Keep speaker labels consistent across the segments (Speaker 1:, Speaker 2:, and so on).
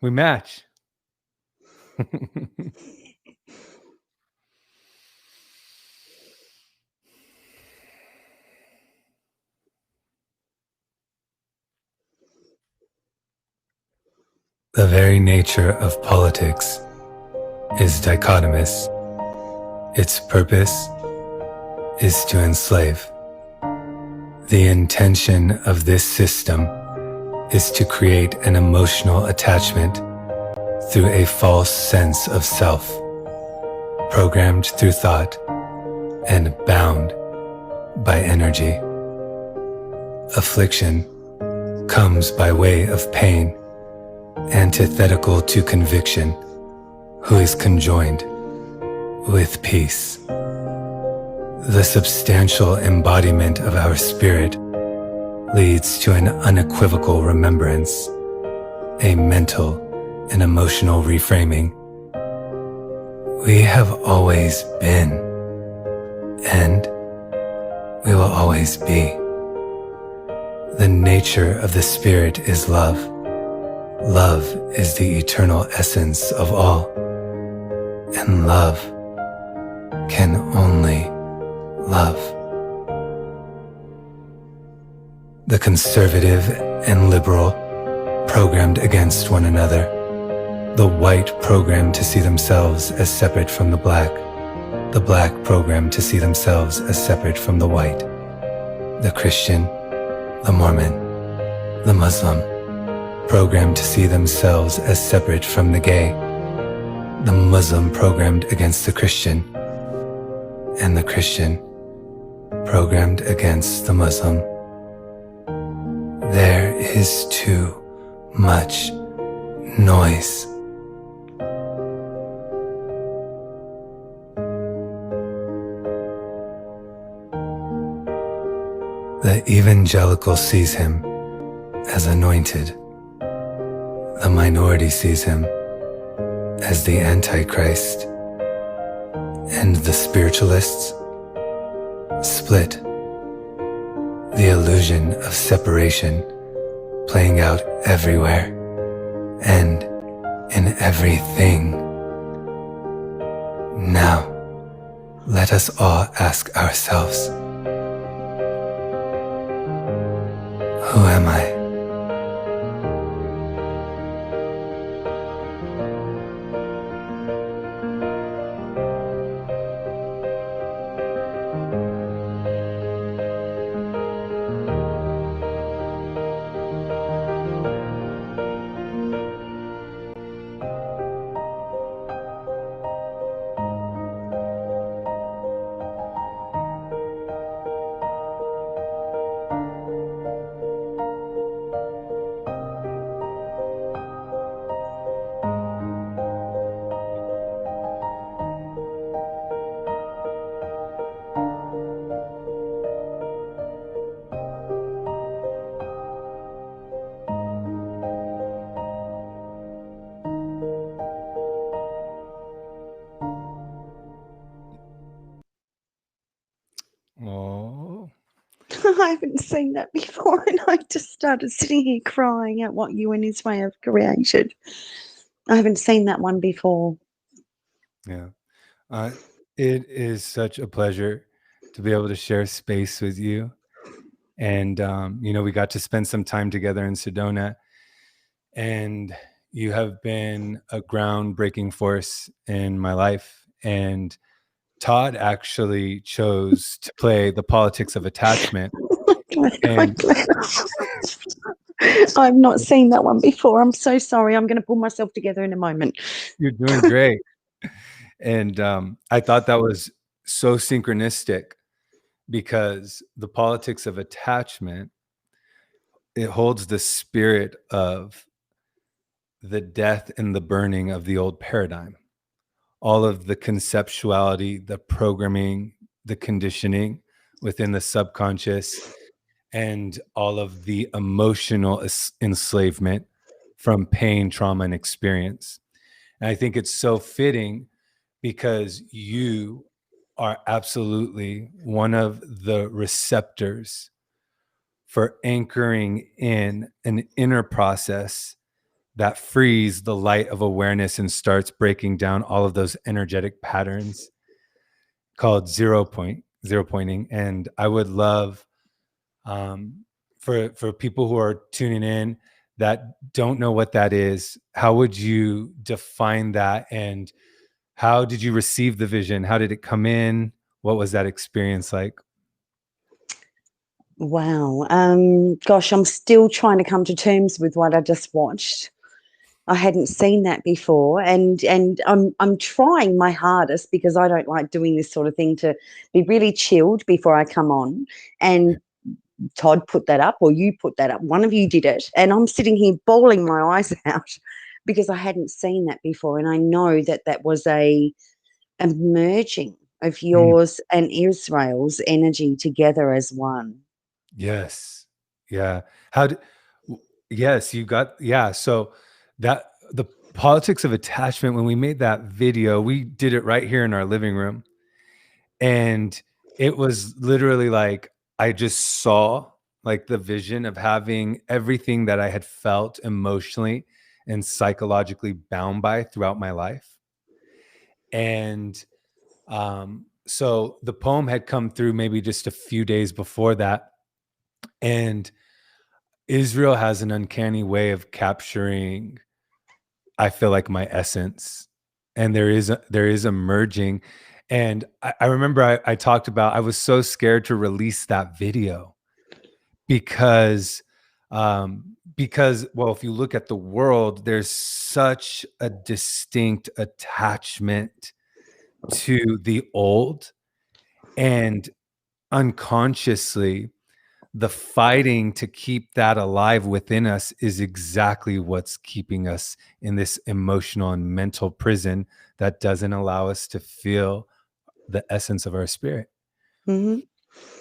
Speaker 1: We match. The very nature of politics is dichotomous. Its purpose is to enslave. The intention of this system is to create an emotional attachment through a false sense of self, programmed through thought and bound by energy. Affliction comes by way of pain, antithetical to conviction, who is conjoined with peace. The substantial embodiment of our spirit leads to an unequivocal remembrance, a mental and emotional reframing. We have always been, and we will always be. The nature of the spirit is love. Love is the eternal essence of all, and love can only love. The conservative and liberal programmed against one another. The white programmed to see themselves as separate from the black programmed to see themselves as separate from the white. The Christian, the Mormon, the Muslim, programmed to see themselves as separate from the gay. The Muslim programmed against the Christian, and the Christian programmed against the Muslim. There is too much noise. The evangelical sees him as anointed. The minority sees him as the Antichrist. And the spiritualists split. The illusion of separation playing out everywhere and in everything. Now, let us all ask ourselves, who am I? Oh,
Speaker 2: I haven't seen that before, and I just started sitting here crying at what you and His way have created. I haven't seen that one before.
Speaker 1: yeah. It is such a pleasure to be able to share space with you. And, we got to spend some time together in Sedona. And you have been a groundbreaking force in my life. And Todd actually chose to play the politics of attachment. And
Speaker 2: I've not seen that one before. I'm so sorry. I'm going to pull myself together in a moment.
Speaker 1: you're doing great. And I thought that was so synchronistic because the politics of attachment, it holds the spirit of the death and the burning of the old paradigm. All of the conceptuality, the programming, the conditioning within the subconscious, and all of the emotional enslavement from pain, trauma, and experience. And I think it's so fitting because you are absolutely one of the receptors for anchoring in an inner process that frees the light of awareness and starts breaking down all of those energetic patterns, called zero pointing. And I would love, for people who are tuning in that don't know what that is, how would you define that? And how did you receive the vision? How did it come in? What was that experience like?
Speaker 2: Wow. Gosh, I'm still trying to come to terms with what I just watched. I hadn't seen that before, and I'm trying my hardest, because I don't like doing this sort of thing, to be really chilled before I come on. And Todd put that up, or you put that up. One of you did it, and I'm sitting here bawling my eyes out because I hadn't seen that before, and I know that that was a merging of
Speaker 1: Mm,
Speaker 2: yours and Israel's energy together as one.
Speaker 1: yes. Yeah. How did, yes, you got, yeah. So that, the politics of attachment, when we made that video, we did it right here in our living room. And it was literally like, I just saw like the vision of having everything that I had felt emotionally and psychologically bound by throughout my life. And so the poem had come through maybe just a few days before that. And Israel has an uncanny way of capturing, I feel like, my essence. And there is a merging. And I remember I talked about, I was so scared to release that video because, well, if you look at the world, there's such a distinct attachment to the old, and unconsciously the fighting to keep that alive within us is exactly what's keeping us in this emotional and mental prison that doesn't allow us to feel the essence of our spirit.
Speaker 2: Hmm.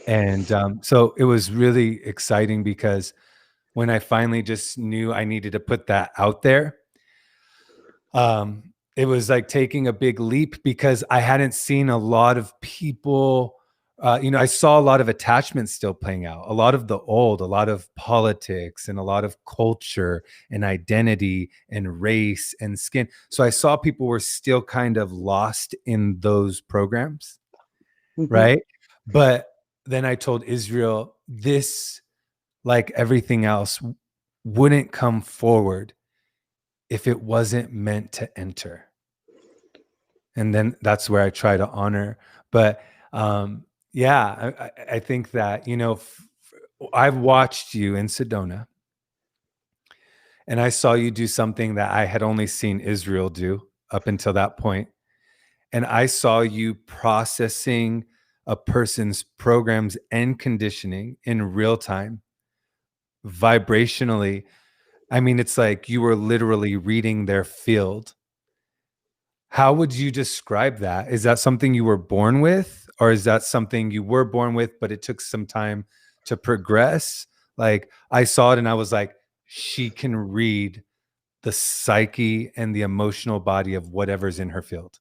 Speaker 1: And so it was really exciting because when I finally just knew I needed to put that out there, it was like taking a big leap, because I hadn't seen a lot of people. I saw a lot of attachments still playing out, a lot of the old, a lot of politics, and a lot of culture and identity and race and skin. So I saw people were still kind of lost in those programs,
Speaker 2: Hmm.
Speaker 1: right? But then I told Israel, this, like everything else, wouldn't come forward if it wasn't meant to enter. And then that's where I try to honor. But yeah, I think that, I've watched you in Sedona, and I saw you do something that I had only seen Israel do up until that point. And I saw you processing a person's programs and conditioning in real time, vibrationally. I mean, it's like you were literally reading their field. How would you describe that? Is that something you were born with, or is that something you were born with, but it took some time to progress? Like, I saw it and I was like, she can read the psyche and the emotional body of whatever's in her field.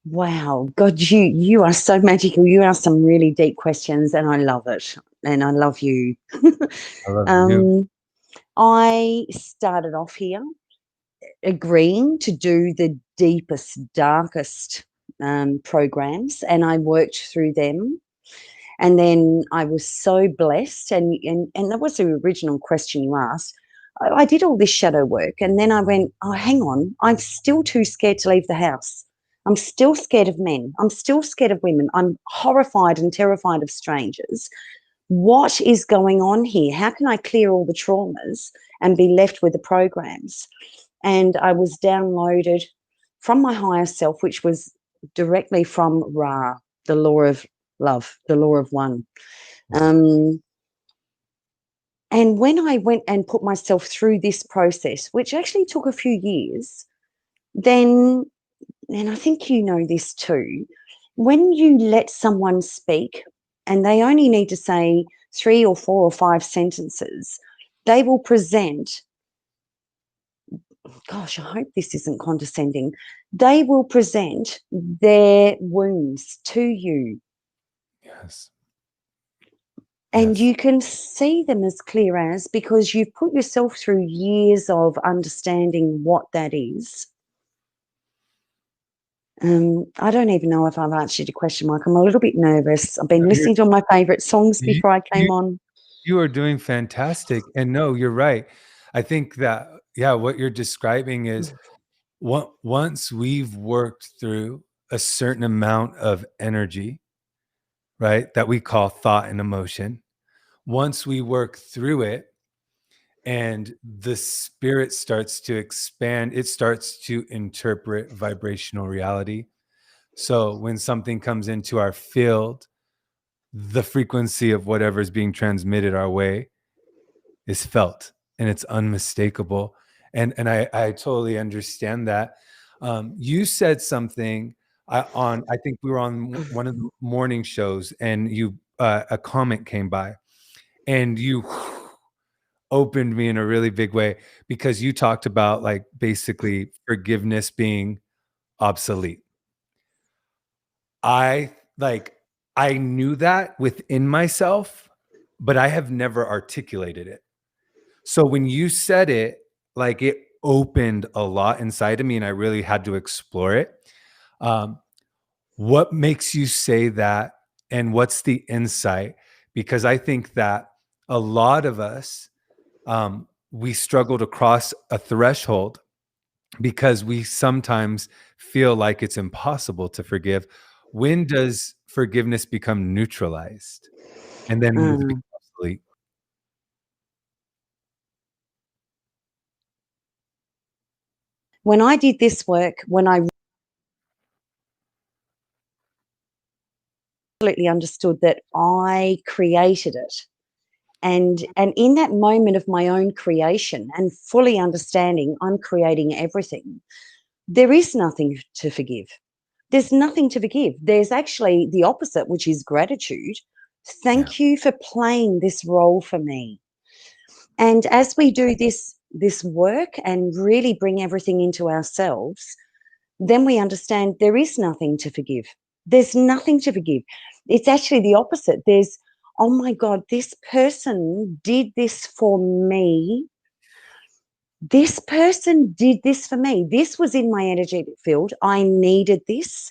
Speaker 2: Wow, God, you are so magical. You ask some really deep questions, and I love it. And I love you.
Speaker 1: I love you.
Speaker 2: um, I started off here agreeing to do the deepest, darkest programs, and I worked through them. And then I was so blessed, and that was the original question you asked. I did all this shadow work, and then I went, oh, hang on, I'm still too scared to leave the house. I'm still scared of men. I'm still scared of women. I'm horrified and terrified of strangers. What is going on here? How can I clear all the traumas and be left with the programs? And I was downloaded from my higher self, which was directly from Ra, the law of love, the law of one. Um, and when I went and put myself through this process, which actually took a few years, then, and I think you know this too, when you let someone speak and they only need to say 3 or 4 or 5 sentences, they will present, gosh, I hope this isn't condescending, they will present their wounds to you.
Speaker 1: Yes.
Speaker 2: And
Speaker 1: Yes.
Speaker 2: you can see them as clear as, because you've put yourself through years of understanding what that is. I don't even know if I've answered your question, Mike. I'm a little bit nervous. I've been
Speaker 1: No,
Speaker 2: listening to my favourite songs
Speaker 1: you
Speaker 2: before I
Speaker 1: you
Speaker 2: came on.
Speaker 1: you are doing fantastic, and no, you're right. I think that, yeah, what you're describing is once we've worked through a certain amount of energy, right, that we call thought and emotion, once we work through it and the spirit starts to expand, it starts to interpret vibrational reality. So when something comes into our field, the frequency of whatever is being transmitted our way is felt, and it's unmistakable. And I totally understand that. You said something I think we were on one of the morning shows, and you a comment came by, and you opened me in a really big way, because you talked about, like, basically forgiveness being obsolete. I like I knew that within myself, but I have never articulated it. So when you said it, like, it opened a lot inside of me, and I really had to explore it. Um, what makes you say that, and what's the insight? Because I think that a lot of us, we struggle to cross a threshold because we sometimes feel like it's impossible to forgive. When does forgiveness become neutralized and then move to
Speaker 2: Uh,
Speaker 1: become obsolete?
Speaker 2: when I did this work, when I absolutely understood that I created it, and in that moment of my own creation and fully understanding I'm creating everything, there is nothing to forgive. There's nothing to forgive. There's actually the opposite, which is gratitude.
Speaker 1: Yeah.
Speaker 2: Thank you for playing this role for me. And as we do this work and really bring everything into ourselves, then we understand there is nothing to forgive. There's nothing to forgive. It's actually the opposite. There's, oh my God, this person did this for me. This person did this for me. This was in my energetic field. I needed this.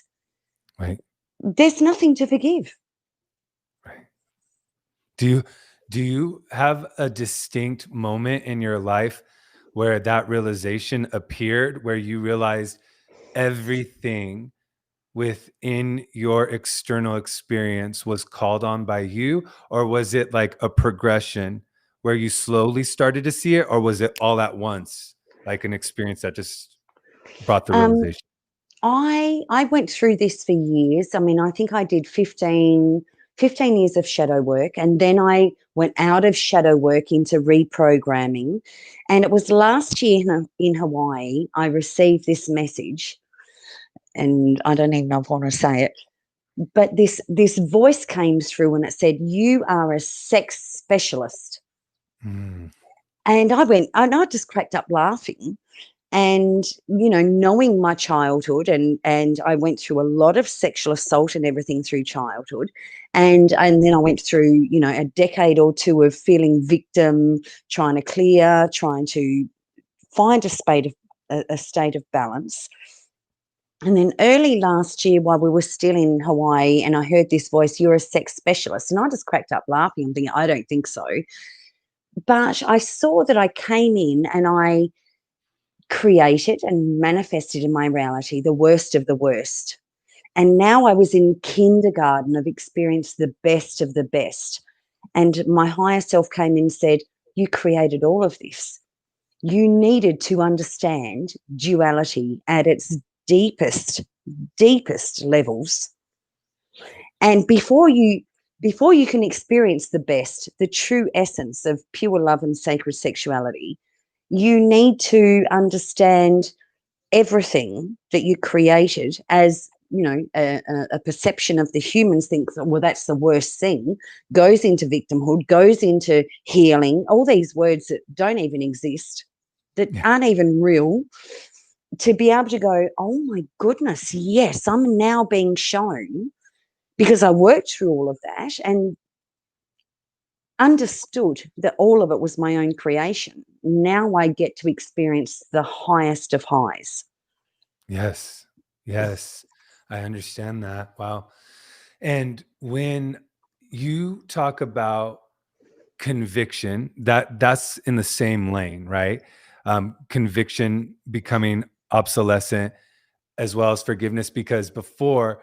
Speaker 1: Right.
Speaker 2: There's nothing to forgive.
Speaker 1: Right. Do you have a distinct moment in your life where that realization appeared, where you realized everything within your external experience was called on by you? Or was it like a progression where you slowly started to see it? Or was it all at once, like an experience that just brought the
Speaker 2: Um,
Speaker 1: realization?
Speaker 2: I went through this for years. I mean, I think I did 15 years of shadow work, and then I went out of shadow work into reprogramming. And it was last year in Hawaii, I received this message, and I don't even know if I want to say it, but this voice came through and it said, "You are a sex specialist."
Speaker 1: Mm,
Speaker 2: And I just cracked up laughing. And knowing my childhood, and I went through a lot of sexual assault and everything through childhood, and then I went through a decade or two of feeling victim, trying to clear, trying to find a state of balance. And then early last year, while we were still in Hawaii, and I heard this voice, "You're a sex specialist," and I just cracked up laughing. I'm thinking, I don't think so. But I saw that I came in and I created and manifested in my reality the worst of the worst. And now I was in kindergarten of experienced the best of the best. And my higher self came in and said, "You created all of this. You needed to understand duality at its deepest levels. And before you can experience the best, the true essence of pure love and sacred sexuality, you need to understand everything that you created as a perception of the humans thinks, well, that's the worst thing, goes into victimhood, goes into healing, all these words that don't even exist, that
Speaker 1: yeah.
Speaker 2: aren't even real, to be able to go, oh my goodness, yes, I'm now being shown, because I worked through all of that. And understood that all of it was my own creation. Now I get to experience the highest of highs.
Speaker 1: Yes. Yes. I understand that. Wow. And when you talk about conviction, that's in the same lane, right? Conviction becoming obsolescent, as well as forgiveness, because before,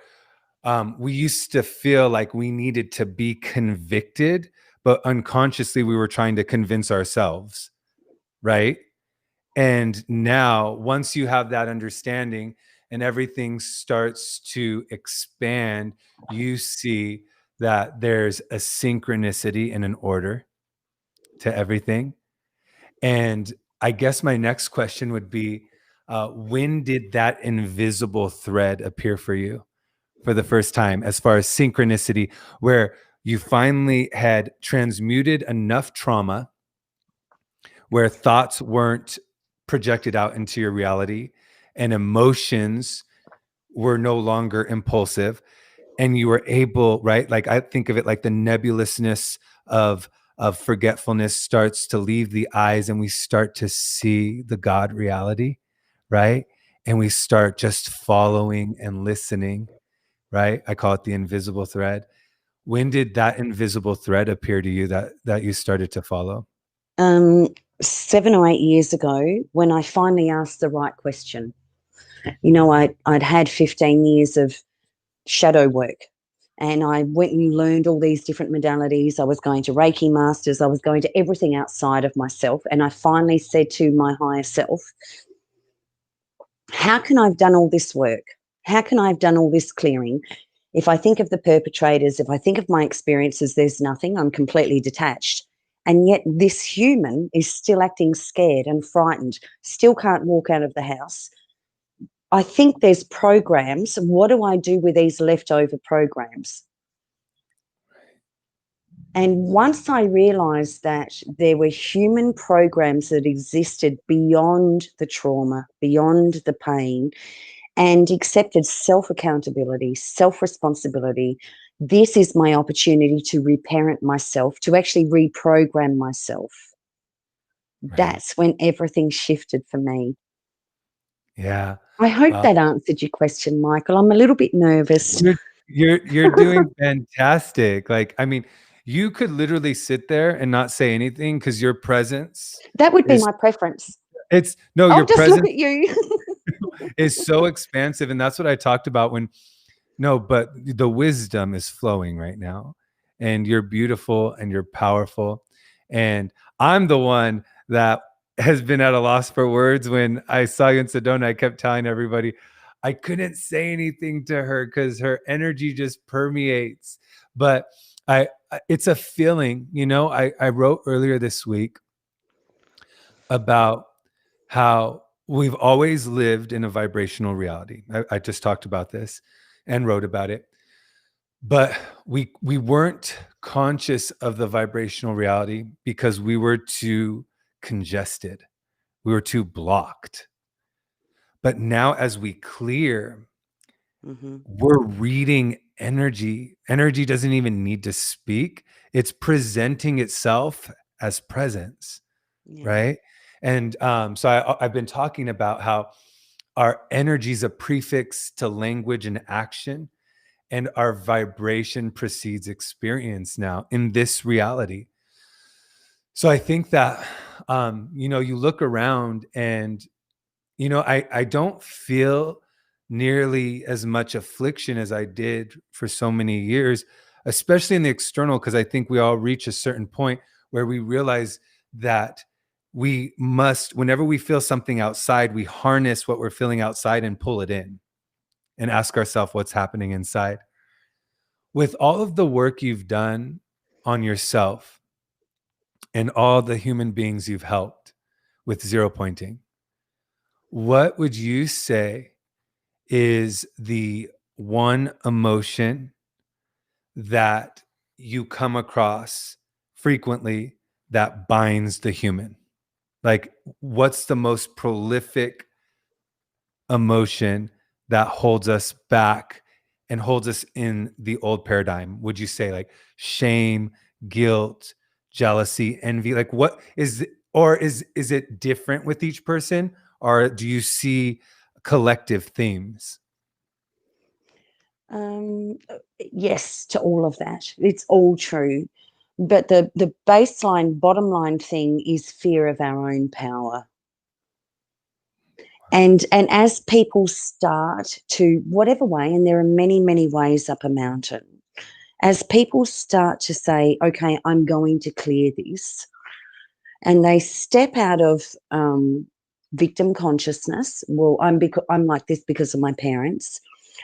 Speaker 1: we used to feel like we needed to be convicted, but unconsciously we were trying to convince ourselves, right? And now, once you have that understanding and everything starts to expand, you see that there's a synchronicity and an order to everything. And I guess my next question would be, when did that invisible thread appear for you for the first time, as far as synchronicity, where you finally had transmuted enough trauma where thoughts weren't projected out into your reality and emotions were no longer impulsive, and you were able, right? Like, I think of it like the nebulousness of forgetfulness starts to leave the eyes and we start to see the God reality, right? And we start just following and listening, right? I call it the invisible thread. When did that invisible thread appear to you that you started to follow?
Speaker 2: Um, 7 or 8 years ago, when I finally asked the right question, I'd had 15 years of shadow work, and I went and learned all these different modalities. I was going to Reiki masters, I was going to everything outside of myself. And I finally said to my higher self, how can I have done all this work? How can I have done all this clearing? If I think of the perpetrators, if I think of my experiences, there's nothing. I'm completely detached. And yet this human is still acting scared and frightened, still can't walk out of the house. I think there's programs. What do I do with these leftover programs? And once I realized that there were human programs that existed beyond the trauma, beyond the pain, and accepted self accountability, self responsibility, this is my opportunity to reparent myself, to actually reprogram myself.
Speaker 1: Right.
Speaker 2: That's when everything shifted for me.
Speaker 1: Yeah.
Speaker 2: I hope
Speaker 1: Wow.
Speaker 2: that answered your question, Michael. I'm a little bit nervous.
Speaker 1: You're doing fantastic. Like, I mean, you could literally sit there and not say anything because your presence
Speaker 2: That would be
Speaker 1: is
Speaker 2: my preference.
Speaker 1: it's no,
Speaker 2: I'll
Speaker 1: your
Speaker 2: just look
Speaker 1: presence
Speaker 2: at you.
Speaker 1: is so expansive, and that's what I talked about when no, but the wisdom is flowing right now, and you're beautiful and you're powerful, and I'm the one that has been at a loss for words. When I saw you in Sedona, I kept telling everybody I couldn't say anything to her because her energy just permeates. But it's a feeling, I wrote earlier this week about how we've always lived in a vibrational reality. I just talked about this and wrote about it, but we weren't conscious of the vibrational reality because we were too congested, we were too blocked. But now, as we clear,
Speaker 2: Mhm.
Speaker 1: we're reading energy. Energy doesn't even need to speak, it's presenting itself as presence,
Speaker 2: Yeah.
Speaker 1: right? And so I've been talking about how our energy is a prefix to language and action, and our vibration precedes experience now in this reality. So I think that, you look around and, I don't feel nearly as much affliction as I did for so many years, especially in the external, because I think we all reach a certain point where we realize that we must, whenever we feel something outside, we harness what we're feeling outside and pull it in and ask ourselves what's happening inside. With all of the work you've done on yourself and all the human beings you've helped with zero pointing, what would you say is the one emotion that you come across frequently that binds the human? Like, what's the most prolific emotion that holds us back and holds us in the old paradigm? Would you say like shame, guilt, jealousy, envy? Like what is, or is it different with each person, or do you see collective themes?
Speaker 2: Yes, to all of that. It's all true. But the baseline, bottom line thing is fear of our own power. And as people start to, whatever way, and there are many, many ways up a mountain, as people start to say, okay, I'm going to clear this, and they step out of victim consciousness. Well, I'm like this because of my parents,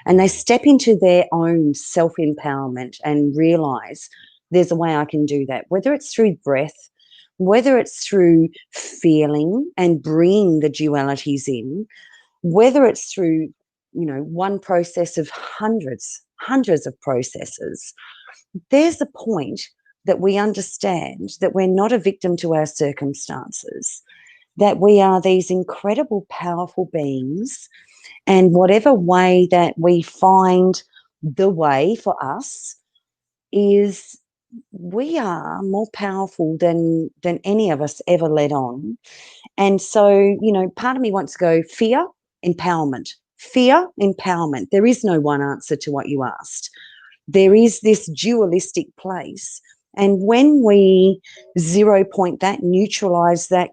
Speaker 2: and they step into their own self empowerment and realize there's a way I can do that. Whether it's through breath, whether it's through feeling and bringing the dualities in, whether it's through one process of hundreds of processes. There's the point that we understand that we're not a victim to our circumstances, that we are these incredible, powerful beings. And whatever way that we find the way for us is, we are more powerful than any of us ever let on. And so, part of me wants to go fear, empowerment, fear, empowerment. There is no one answer to what you asked. There
Speaker 1: Right.
Speaker 2: is this dualistic place. And when we zero point that, neutralize that,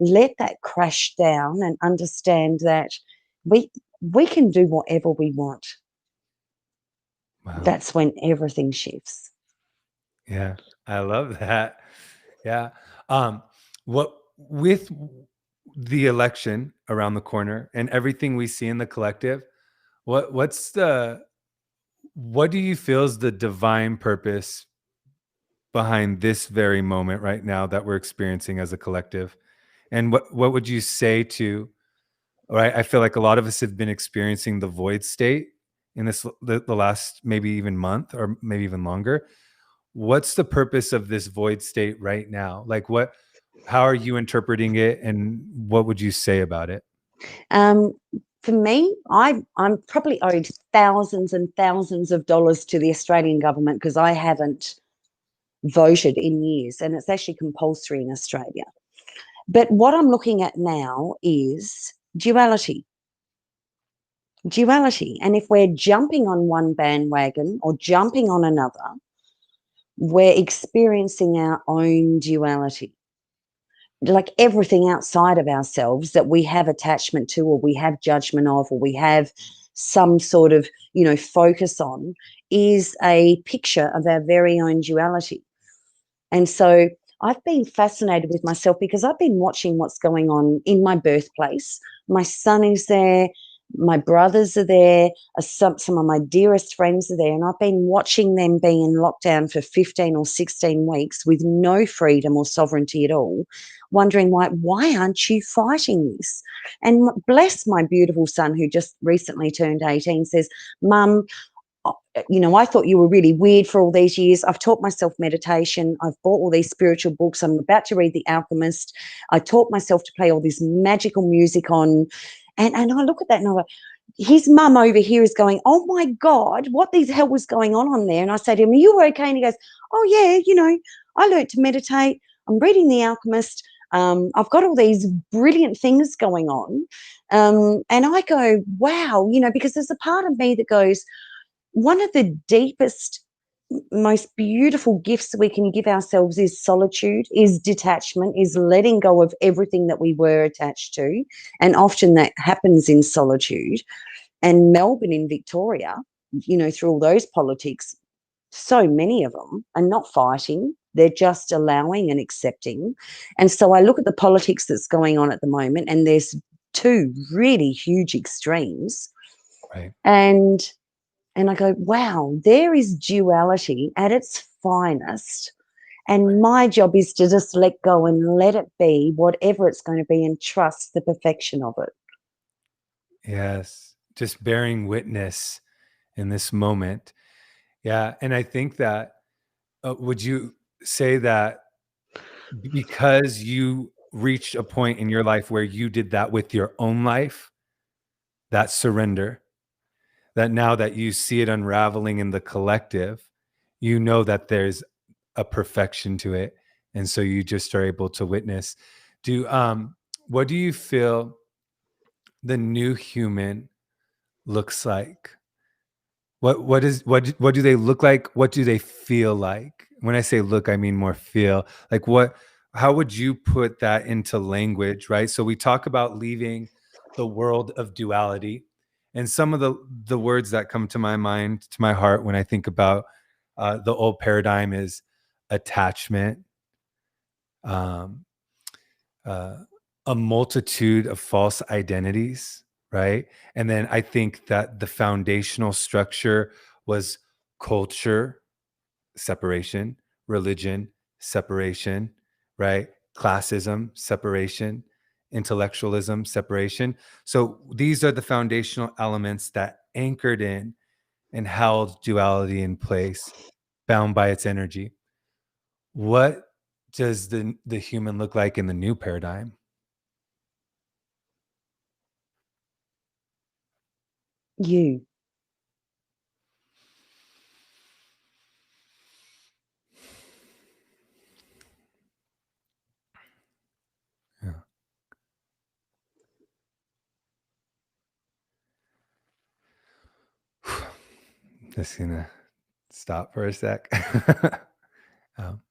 Speaker 2: let that crash down and understand that we we can do whatever we want,
Speaker 1: Wow.
Speaker 2: that's when everything shifts.
Speaker 1: Yeah, I love that. Yeah. Um, what with the election around the corner and everything we see in the collective, what do you feel is the divine purpose behind this very moment right now that we're experiencing as a collective? And what would you say to, right? I feel like a lot of us have been experiencing the void state in the last maybe even month or maybe even longer. What's the purpose of this void state right now? Like how are you interpreting it, and what would you say about it?
Speaker 2: Um, for me, I'm probably owed thousands and thousands of dollars to the Australian government because I haven't voted in years, and it's actually compulsory in Australia. But what I'm looking at now is duality. Duality. And if we're jumping on one bandwagon or jumping on another, we're experiencing our own duality. Like everything outside of ourselves that we have attachment to, or we have judgment of, or we have some sort of, focus on, is a picture of our very own duality. And so I've been fascinated with myself because I've been watching what's going on in my birthplace. My son is there, my brothers are there, some of my dearest friends are there, and I've been watching them be in lockdown for 15 or 16 weeks with no freedom or sovereignty at all, wondering why aren't you fighting this? And bless my beautiful son, who just recently turned 18, says, Mum, I thought you were really weird for all these years. I've taught myself meditation. I've bought all these spiritual books. I'm about to read The Alchemist. I taught myself to play all this magical music on. And I look at that and I go, his mum over here is going, oh my God, what the hell was going on there? And I say to him, are you okay? And he goes, oh yeah, I learned to meditate. I'm reading The Alchemist. I've got all these brilliant things going on. And I go, wow, because there's a part of me that goes, one of the deepest, most beautiful gifts we can give ourselves is solitude, is detachment, is letting go of everything that we were attached to. And often that happens in solitude. And Melbourne in Victoria, through all those politics, so many of them are not fighting. They're just allowing and accepting. And so I look at the politics that's going on at the moment, and there's two really huge extremes.
Speaker 1: Right.
Speaker 2: And I go, wow, there is duality at its finest. And my job is to just let go and let it be whatever it's going to be and trust the perfection of it.
Speaker 1: Yes. Just bearing witness in this moment. Yeah. And I think that, would you say that because you reached a point in your life where you did that with your own life, that surrender, that now that you see it unraveling in the collective, you know that there's a perfection to it, and so you just are able to witness. Do what do you feel the new human looks like? What do they look like? What do they feel like? When I say look, I mean more feel. Like what how would you put that into language, right? So we talk about leaving the world of duality. And some of the words that come to my mind, to my heart when I think about the old paradigm is attachment, um, uh, a multitude of false identities, right? And then I think that the foundational structure was culture, separation, religion, separation, right? Classism, separation, intellectualism, separation. So these are the foundational elements that anchored in and held duality in place, bound by its energy. What does the human look like in the new paradigm?
Speaker 2: You.
Speaker 1: Yeah. Just gonna stop for a sec. um,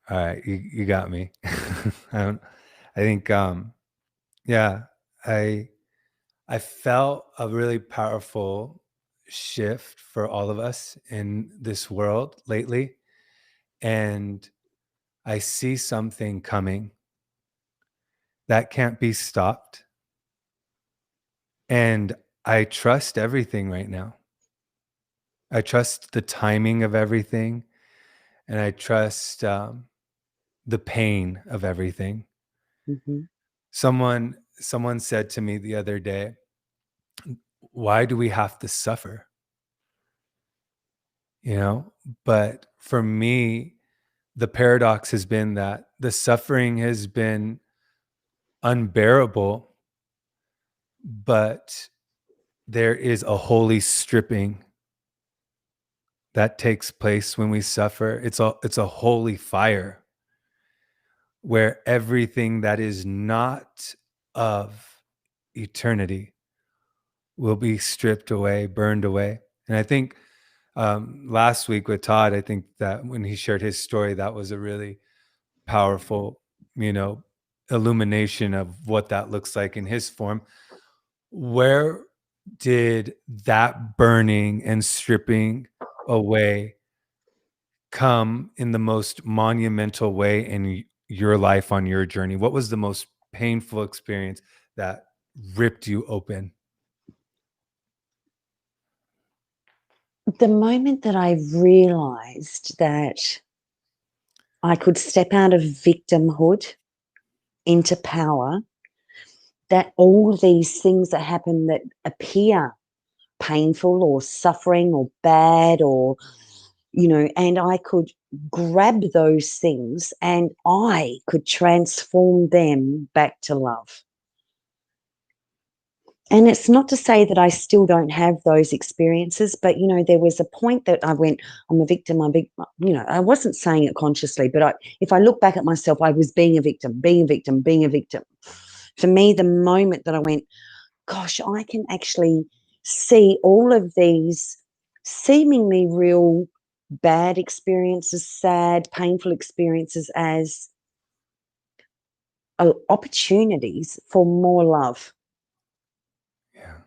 Speaker 1: all right, you got me. I don't. I think. Yeah. I I felt a really powerful shift for all of us in this world lately, and I see something coming that can't be stopped, and I trust everything right now. I trust the timing of everything, and I trust the pain of everything.
Speaker 2: Mhm.
Speaker 1: Someone said to me the other day, "Why do we have to suffer?" You know, but for me, the paradox has been that the suffering has been unbearable, but there is a holy stripping that takes place when we suffer. It's a holy fire where everything that is not of eternity will be stripped away, burned away. And I think last week with Todd, I think that when he shared his story, that was a really powerful, you know, illumination of what that looks like in his form. Where did that burning and stripping away come in the most monumental way in your life on your journey? What was the most painful experience that ripped you open?
Speaker 2: The moment that I realized that I could step out of victimhood into power, that all these things that happen that appear painful or suffering or bad or, and I could grab those things and I could transform them back to love. And it's not to say that I still don't have those experiences, but there was a point that I went, I'm a victim, I wasn't saying it consciously, but if I look back at myself, I was being a victim, being a victim, being a victim. For me, the moment that I went, gosh, I can actually see all of these seemingly real bad experiences, sad, painful experiences as opportunities for more love.
Speaker 1: Yeah.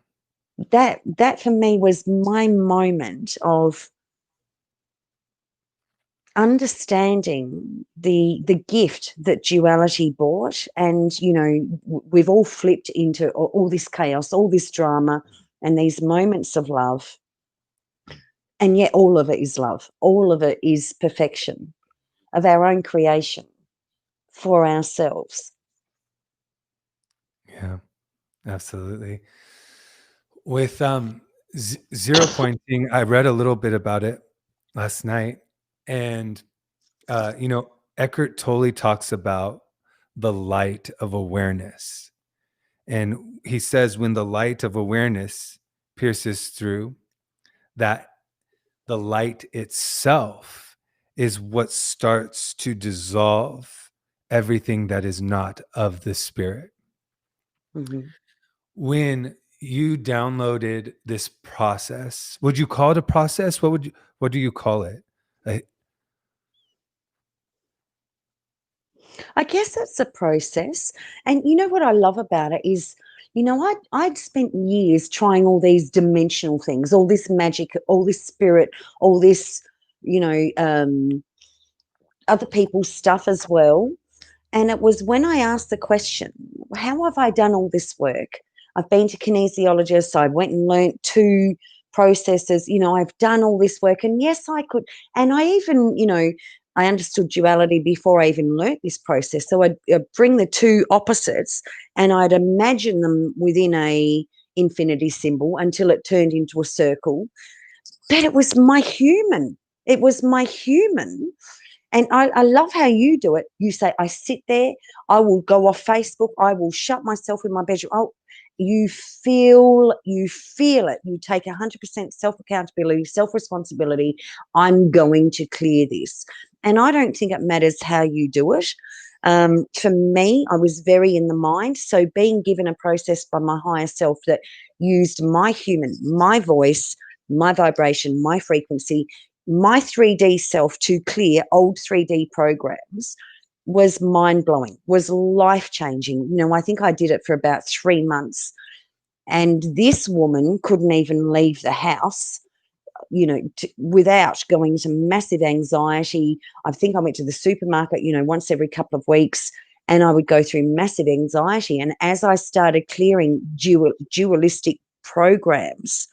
Speaker 2: That for me was my moment of understanding the gift that duality brought, and we've all flipped into all this chaos, all this drama, and these moments of love, and yet all of it is love, all of it is perfection of our own creation for ourselves.
Speaker 1: Yeah, absolutely. With zero pointing, I read a little bit about it last night, and Eckhart Tolle talks about the light of awareness, and he says when the light of awareness pierces through, that the light itself is what starts to dissolve everything that is not of the spirit.
Speaker 2: Mhm.
Speaker 1: When you downloaded this process, would you call it a process? What do you call it? I
Speaker 2: I guess it's a process. And you know what I love about it is, I'd spent years trying all these dimensional things, all this magic, all this spirit, all this, you know, um, other people's stuff as well. And it was when I asked the question, how have I done all this work? I've been to kinesiologists, I went and learnt 2 processes, I've done all this work, and yes, I could, and I even, I understood duality before I even learnt this process. So I'd bring the 2 opposites and I'd imagine them within a infinity symbol until it turned into a circle. But it was my human. It was my human, and I love how you do it. You say, I sit there, I will go off Facebook, I will shut myself in my bedroom. Oh, you feel it. You take 100% self accountability, self responsibility. I'm going to clear this. And I don't think it matters how you do it. For me, I was very in the mind. So being given a process by my higher self that used my human, my voice, my vibration, my frequency, my 3D self to clear old 3D programs was mind blowing, was life changing. I think I did it for about 3 months. And this woman couldn't even leave the house, without going into massive anxiety. I think I went to the supermarket, once every couple of weeks, and I would go through massive anxiety. And as I started clearing dualistic programs,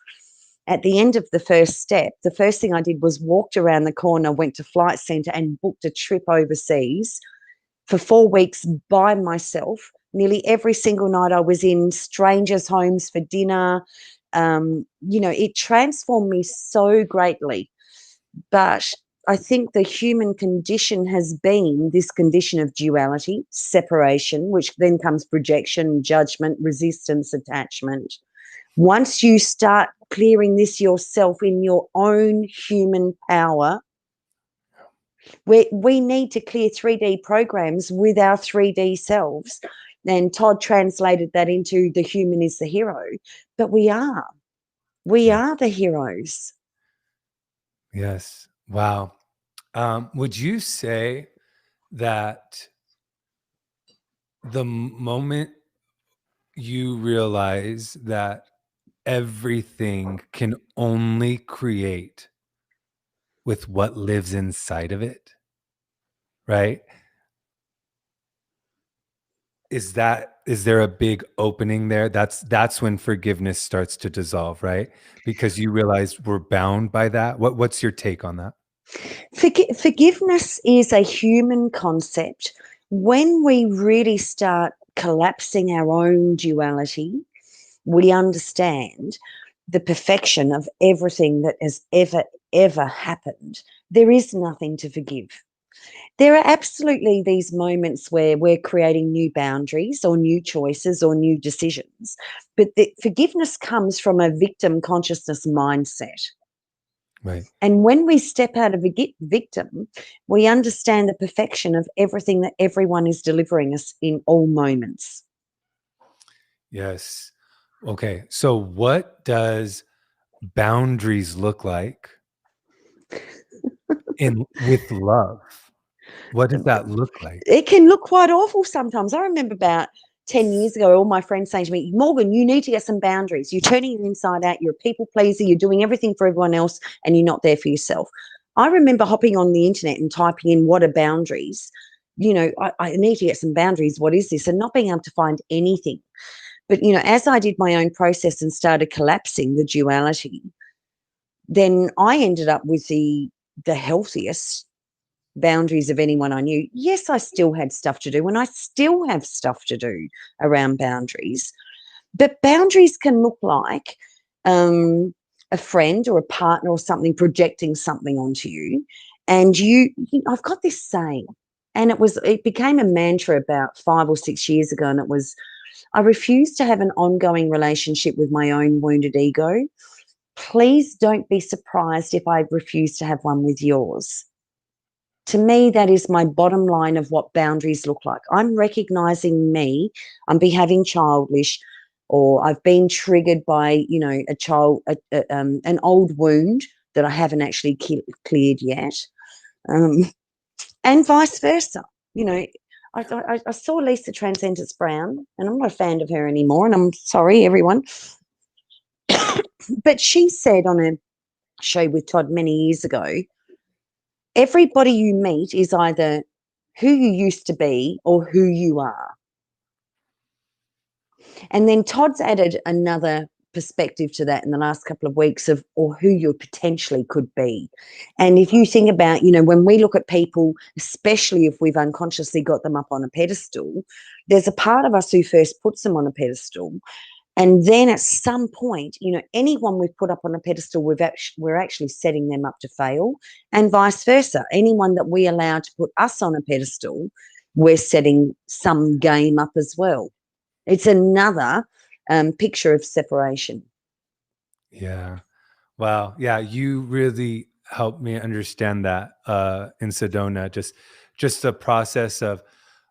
Speaker 2: at the end of the first step, the first thing I did was walked around the corner, went to Flight Centre and booked a trip overseas for 4 weeks by myself. Nearly every single night I was in strangers' homes for dinner. It transformed me so greatly. But I think the human condition has been this condition of duality, separation, which then comes projection, judgment, resistance, attachment. Once you start clearing this yourself in your own human power, we need to clear 3D programs with our 3D selves. And Todd translated that into the human is the hero. But we are. We
Speaker 1: yeah.
Speaker 2: are the heroes.
Speaker 1: Yes. Wow. Would you say that the moment you realize that everything can only create with what lives inside of it, right? Is there a big opening there? That's when forgiveness starts to dissolve, right? Because you realize we're bound by that. What's your take on that?
Speaker 2: Forgiveness is a human concept. When we really start collapsing our own duality, we understand the perfection of everything that has ever happened. There is nothing to forgive. There are absolutely these moments where we're creating new boundaries or new choices or new decisions, but the forgiveness comes from a victim consciousness mindset.
Speaker 1: Right.
Speaker 2: And when we step out of a victim, we understand the perfection of everything that everyone is delivering us in all moments.
Speaker 1: Yes. Okay. So what does boundaries look like in with love? What does that look like?
Speaker 2: It can look quite awful sometimes. I remember about 10 years ago, all my friends saying to me, Morgan, you need to get some boundaries. You're turning it inside out. You're a people pleaser. You're doing everything for everyone else and you're not there for yourself. I remember hopping on the internet and typing in what are boundaries. I need to get some boundaries. What is this? And not being able to find anything. But, as I did my own process and started collapsing the duality, then I ended up with the healthiest boundaries of anyone I knew. Yes, I still had stuff to do, and I still have stuff to do around boundaries. But boundaries can look like a friend or a partner or something projecting something onto you. And I've got this saying, and it became a mantra about 5 or 6 years ago, and it was, I refuse to have an ongoing relationship with my own wounded ego. please don't be surprised if I refuse to have one with yours. To me, that is my bottom line of what boundaries look like. I'm recognizing me, I'm behaving childish, or I've been triggered by, an old wound that I haven't actually cleared yet, um, and vice versa. You know, I saw Lisa Transcendence Brown, and I'm not a fan of her anymore, and I'm sorry, everyone, but she said on a show with Todd many years ago, everybody you meet is either who you used to be or who you are. And then Todd's added another perspective to that in the last couple of weeks of or who you potentially could be. And if you think about, when we look at people, especially if we've unconsciously got them up on a pedestal, there's a part of us who first puts them on a pedestal. And then at some point, anyone we've put up on a pedestal, we're actually setting them up to fail, and vice versa. Anyone that we allow to put us on a pedestal, we're setting some game up as well. It's another picture of separation.
Speaker 1: Yeah. Wow. Yeah, you really helped me understand that in Sedona. Just the process of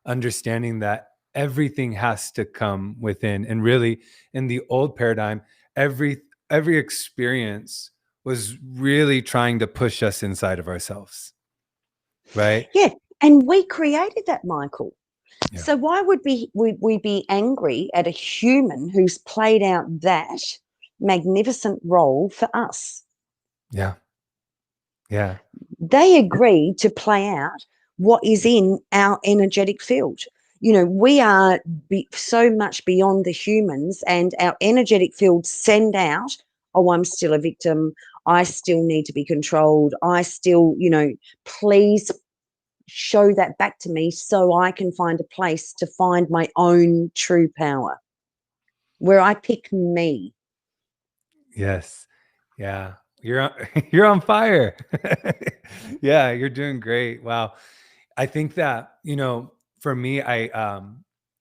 Speaker 1: understanding that everything has to come within. And really, in the old paradigm, every experience was really trying to push us inside of ourselves, right?
Speaker 2: Yeah, and we created that, Michael.
Speaker 1: Yeah.
Speaker 2: So why would we be angry at a human who's played out that magnificent role for us?
Speaker 1: Yeah. Yeah.
Speaker 2: They agreed to play out what is in our energetic field. We are so much beyond the humans, and our energetic field send out, oh, I'm still a victim. I still need to be controlled. I still, please show that back to me so I can find a place to find my own true power where I pick me.
Speaker 1: Yes. Yeah. You're on, you're on fire. Yeah, you're doing great. Wow. I think that, for me, I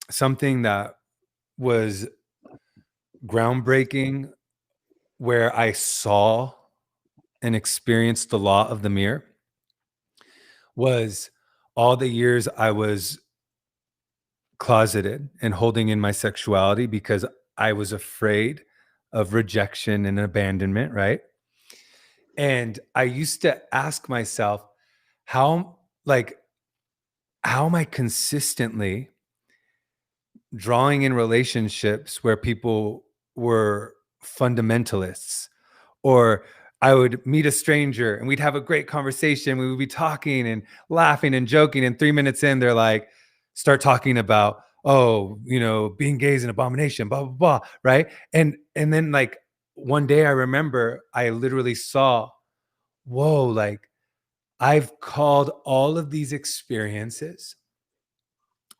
Speaker 1: something that was groundbreaking where I saw and experienced the law of the mirror was all the years I was closeted and holding in my sexuality because I was afraid of rejection and abandonment, right? And I used to ask myself, how, like, how am I consistently drawing in relationships where people were fundamentalists, or I would meet a stranger and we'd have a great conversation. We would be talking and laughing and joking. And 3 minutes in, they're like, start talking about, oh, being gay is an abomination, blah, blah, blah. Right. And then like one day I remember I literally saw, whoa, like I've called all of these experiences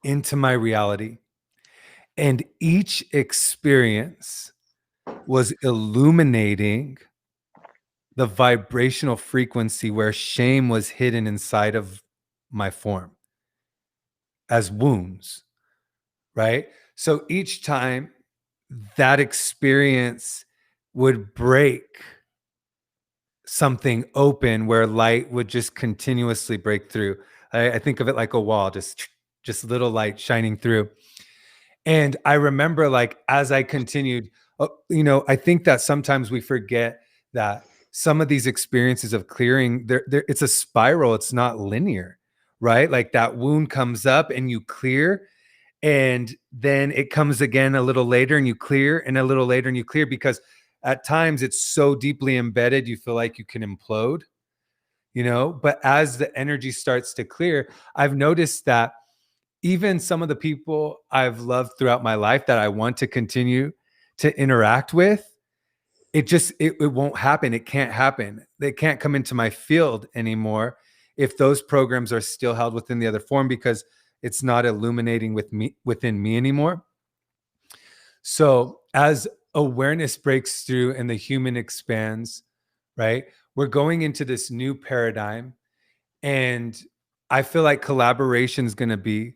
Speaker 1: into my reality. And each experience was illuminating the vibrational frequency where shame was hidden inside of my form as wounds, right? So each time that experience would break something open where light would just continuously break through. I think of it like a wall, just little light shining through. And I remember, like, as I continued, I think that sometimes we forget that some of these experiences of clearing, it's a spiral. It's not linear, right? Like that wound comes up and you clear, and then it comes again a little later and you clear, and a little later and you clear, because at times it's so deeply embedded, you feel like you can implode, But as the energy starts to clear, I've noticed that even some of the people I've loved throughout my life that I want to continue to interact with, it won't happen. It can't happen. They can't come into my field anymore if those programs are still held within the other form, because it's not illuminating within me anymore. So as awareness breaks through and the human expands, right? We're going into this new paradigm, and I feel like collaboration is going to be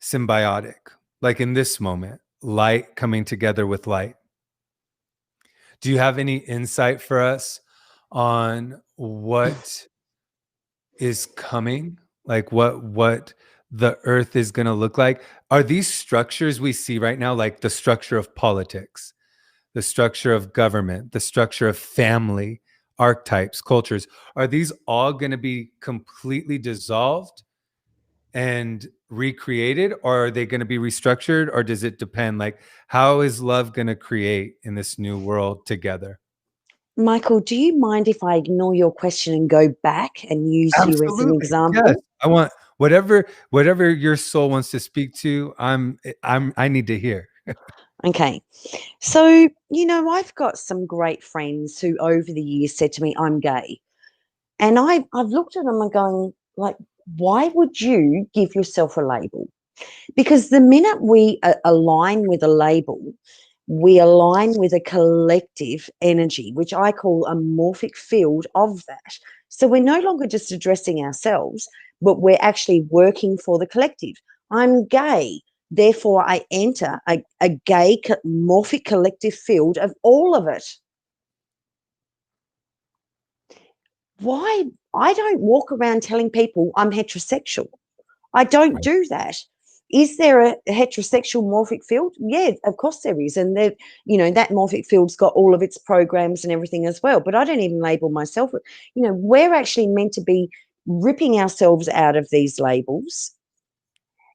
Speaker 1: symbiotic. Like in this moment, light coming together with light. Do you have any insight for us on what is coming? Like what the earth is going to look like? Are these structures we see right now, like the structure of politics, the structure of government, the structure of family, archetypes, cultures, are these all going to be completely dissolved and recreated, or are they going to be restructured, or does it depend? Like, how is love going to create in this new world together?
Speaker 2: Michael, do you mind if I ignore your question and go back and use you as an
Speaker 1: Absolutely. Yes.
Speaker 2: example?
Speaker 1: I want whatever your soul wants to speak to, I need to hear.
Speaker 2: Okay. So, I've got some great friends who over the years said to me, I'm gay. And I've looked at them and going, like, why would you give yourself a label? Because the minute we align with a label, we align with a collective energy, which I call a morphic field of that. So we're no longer just addressing ourselves, but we're actually working for the collective. I'm gay. Therefore, I enter a gay morphic collective field of all of it. Why? I don't walk around telling people I'm heterosexual. I don't
Speaker 1: Right.
Speaker 2: do that. Is there a heterosexual morphic field? Yeah, of course there is. And that morphic field's got all of its programs and everything as well. But I don't even label myself. We're actually meant to be ripping ourselves out of these labels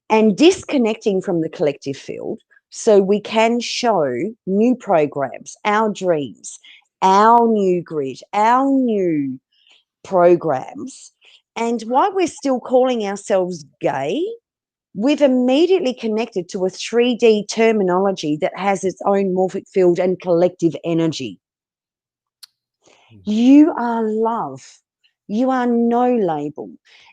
Speaker 2: and disconnecting from the collective field so we can show new programs, our dreams, our new grid, our new programs. And while we're still calling ourselves gay, we've immediately connected to a 3D terminology that has its own morphic field and collective energy. You are love. You are no label.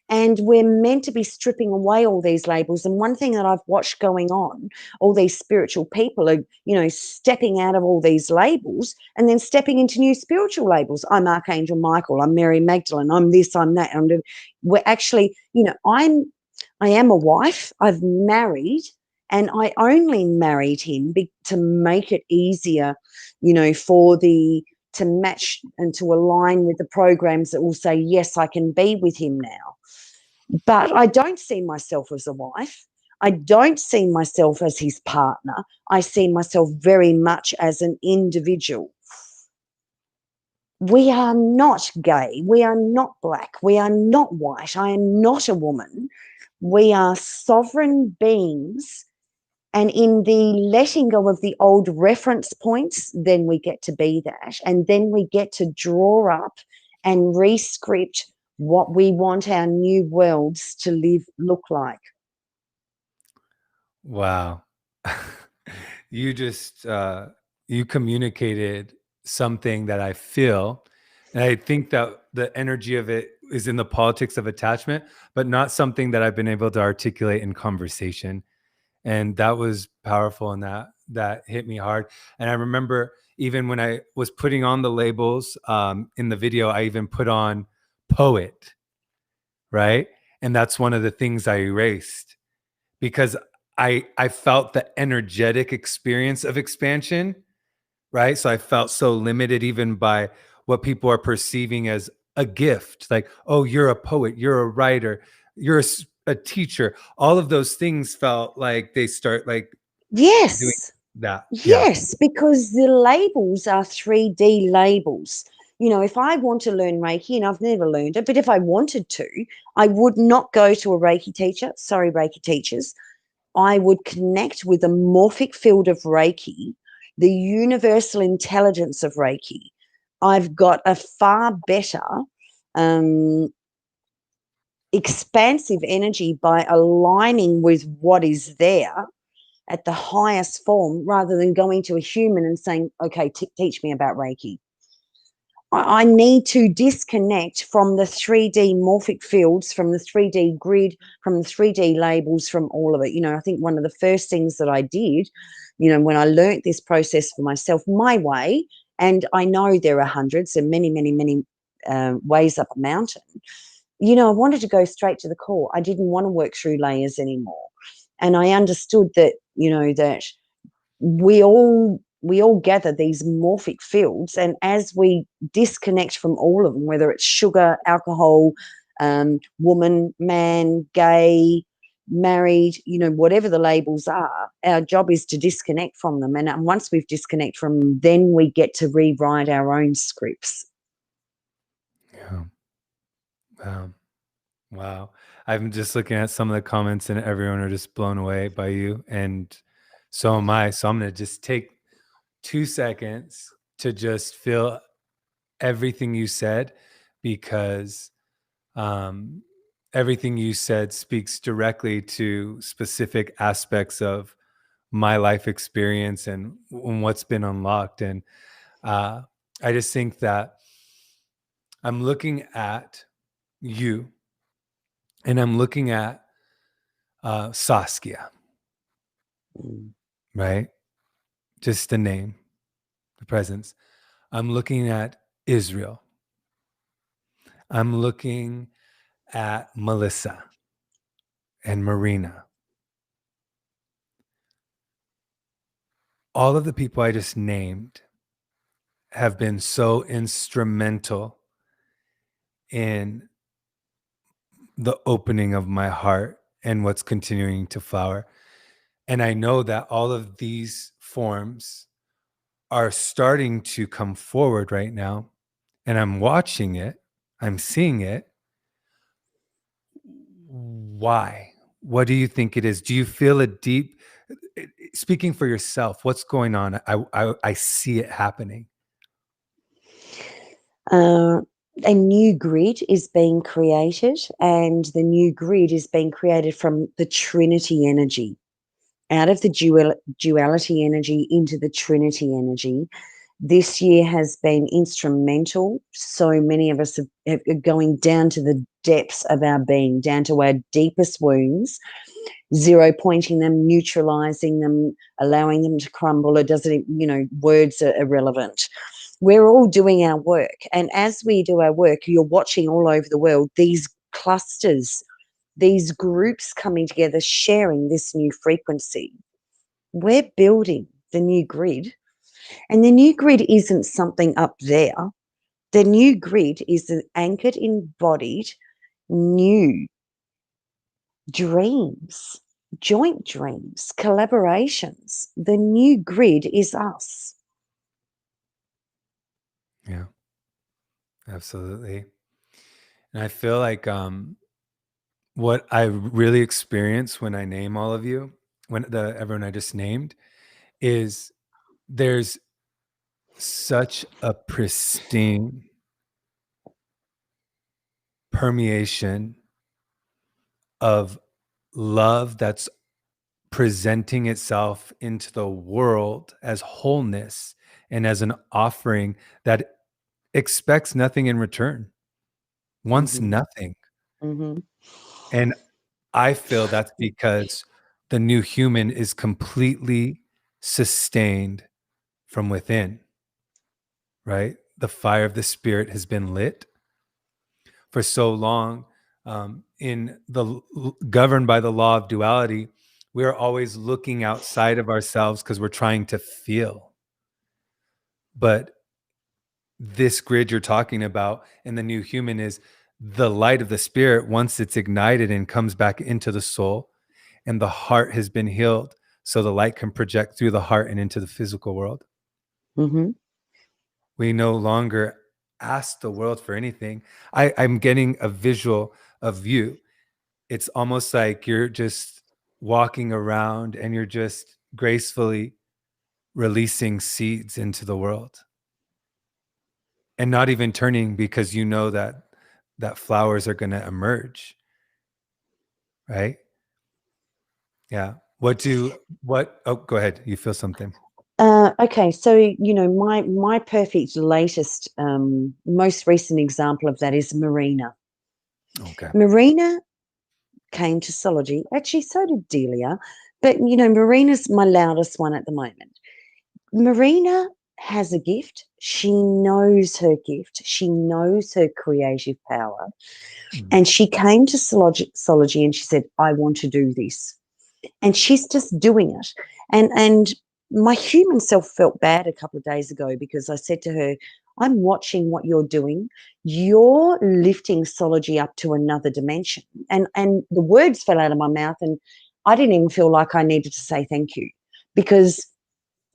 Speaker 2: And we're meant to be stripping away all these labels. And one thing that I've watched going on, all these spiritual people are, stepping out of all these labels and then stepping into new spiritual labels. I'm Archangel Michael. I'm Mary Magdalene. I'm this, I'm that. We're actually, I am a wife. I've married, and I only married him to make it easier, to match and to align with the programs that will say, yes, I can be with him now. But I don't see myself as a wife. I don't see myself as his partner. I see myself very much as an individual. We are not gay. We are not black. We are not white. I am not a woman. We are sovereign beings. And in the letting go of the old reference points, then we get to be that. And then we get to draw up and re-script what we want our new worlds to look like.
Speaker 1: Wow. You just you communicated something that I feel, and I think that the energy of it is in the politics of attachment, but not something that I've been able to articulate in conversation. And that was powerful, and that hit me hard. And I remember even when I was putting on the labels in the video, I even put on poet, right? And that's one of the things I erased because I felt the energetic experience of expansion, right? So I felt so limited even by what people are perceiving as a gift. Like, oh, you're a poet, you're a writer, you're a teacher. All of those things felt like they start like doing
Speaker 2: Yes.
Speaker 1: that. Yeah.
Speaker 2: Yes, because the labels are 3D labels. If I want to learn Reiki, and I've never learned it, but if I wanted to, I would not go to a Reiki teacher. Sorry, Reiki teachers. I would connect with the morphic field of Reiki, the universal intelligence of Reiki. I've got a far better um, expansive energy by aligning with what is there at the highest form rather than going to a human and saying, okay, teach me about Reiki. I need to disconnect from the 3D morphic fields, from the 3D grid, from the 3D labels, from all of it. I think one of the first things that I did, when I learnt this process for myself, my way, and I know there are hundreds and many, many, many ways up a mountain, I wanted to go straight to the core. I didn't want to work through layers anymore. And I understood that, that we all we all gather these morphic fields, and as we disconnect from all of them, whether it's sugar, alcohol, woman, man, gay, married, whatever the labels are, our job is to disconnect from them. And once we've disconnected from them, then we get to rewrite our own scripts.
Speaker 1: Yeah. Wow. Wow. I'm just looking at some of the comments and everyone are just blown away by you. And so am I. So I'm going to just take 2 seconds to just feel everything you said, because um, everything you said speaks directly to specific aspects of my life experience and what's been unlocked. And uh, I just think that I'm looking at you and I'm looking at Saskia,
Speaker 2: Mm.
Speaker 1: right? Just the name, the presence. I'm looking at Israel. I'm looking at Melissa and Marina. All of the people I just named have been so instrumental in the opening of my heart and what's continuing to flower. And I know that all of these forms are starting to come forward right now. And I'm watching it, I'm seeing it. Why? What do you think it is? Do you feel a deep, speaking for yourself, what's going on? I see it happening.
Speaker 2: A new grid is being created, and the new grid is being created from the Trinity energy, out of the duality energy into the Trinity energy. This year has been instrumental. So many of us are going down to the depths of our being, down to our deepest wounds, zero pointing them, neutralizing them, allowing them to crumble. It doesn't, words are irrelevant. We're all doing our work. And as we do our work, you're watching all over the world these clusters, these groups coming together, sharing this new frequency. We're building the new grid. And the new grid isn't something up there. The new grid is an anchored, embodied, new dreams, joint dreams, collaborations. The new grid is us.
Speaker 1: Yeah, absolutely. And I feel like what I really experience when I name all of you, when everyone I just named, is there's such a pristine permeation of love that's presenting itself into the world as wholeness and as an offering that expects nothing in return, wants
Speaker 2: Mm-hmm.
Speaker 1: nothing.
Speaker 2: Mm-hmm.
Speaker 1: And I feel that's because the new human is completely sustained from within, right? The fire of the spirit has been lit for so long. Governed by the law of duality, we are always looking outside of ourselves because we're trying to feel. But this grid you're talking about and the new human is the light of the spirit. Once it's ignited and comes back into the soul, and the heart has been healed, so the light can project through the heart and into the physical world.
Speaker 2: Mm-hmm.
Speaker 1: We no longer ask the world for anything. I'm getting a visual of you. It's almost like you're just walking around and you're just gracefully releasing seeds into the world and not even turning, because you know that flowers are going to emerge, right? Yeah. Oh, go ahead. You feel something.
Speaker 2: Okay, so my perfect latest, most recent example of that is Marina.
Speaker 1: Okay.
Speaker 2: Marina came to Sology. Actually, so did Delia, but Marina's my loudest one at the moment. Marina has a gift. She knows her gift. She knows her creative power, and she came to Sology and she said, "I want to do this," and she's just doing it, and my human self felt bad a couple of days ago because I said to her, I'm watching what you're doing. You're lifting Sology up to another dimension. And the words fell out of my mouth, and I didn't even feel like I needed to say thank you, because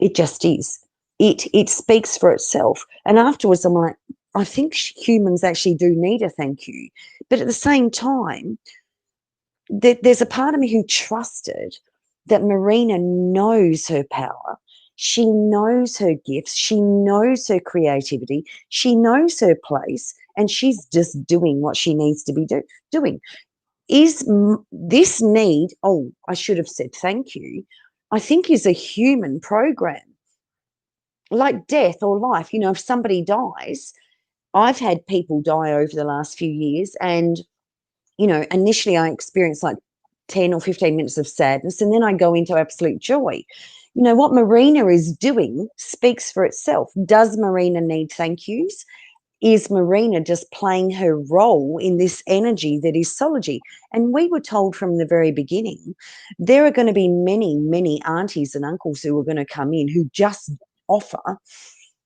Speaker 2: it just is. It speaks for itself. And afterwards, I'm like, I think humans actually do need a thank you. But at the same time, there's a part of me who trusted that Marina knows her power. She knows her gifts. She knows her creativity. She knows her place, and she's just doing what she needs to be doing. Is this need, oh, I should have said thank you, I think is a human program. Like death or life, if somebody dies, I've had people die over the last few years, and initially I experienced like 10 or 15 minutes of sadness, and then I go into absolute joy. What Marina is doing speaks for itself. Does Marina need thank yous? Is Marina just playing her role in this energy that is Sology? And we were told from the very beginning, there are going to be many, many aunties and uncles who are going to come in who just offer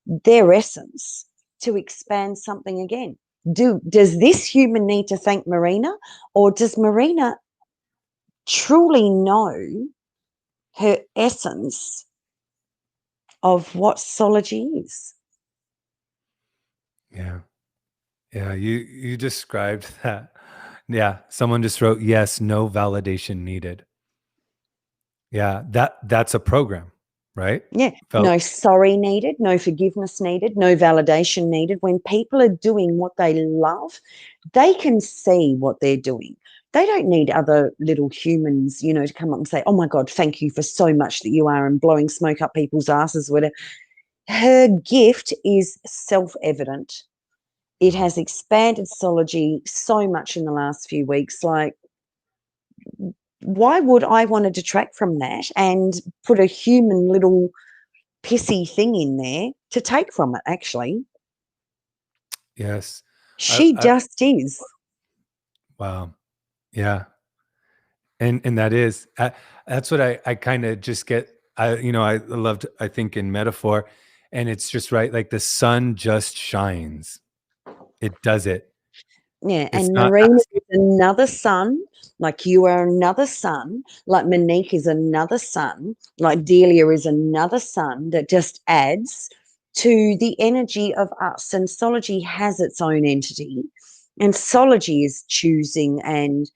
Speaker 2: their essence to expand something again. Does this human need to thank Marina, or does Marina truly know her essence of what Sology is?
Speaker 1: Yeah. Yeah. You described that. Yeah. Someone just wrote, yes, no validation needed. Yeah. That's a program, right?
Speaker 2: Yeah,
Speaker 1: Felt
Speaker 2: no sorry needed, no forgiveness needed, no validation needed. When people are doing what they love, they can see what they're doing. They don't need other little humans, to come up and say, oh my God, thank you for so much that you are, and blowing smoke up people's asses, whatever. Her gift is self-evident. It has expanded Sology so much in the last few weeks. Like, why would I want to detract from that and put a human little pissy thing in there to take from it? Actually,
Speaker 1: yes.
Speaker 2: she
Speaker 1: I
Speaker 2: just is.
Speaker 1: wow. Yeah. And that's what I kind of just get. I loved, I think, in metaphor, and it's just right. Like the sun just shines. It does it.
Speaker 2: Yeah,
Speaker 1: It's
Speaker 2: and
Speaker 1: not
Speaker 2: Marina
Speaker 1: asking.
Speaker 2: is another sun, like you are another sun, like Monique is another sun, like Delia is another sun that just adds to the energy of us. And Sology has its own entity, and Sology is choosing and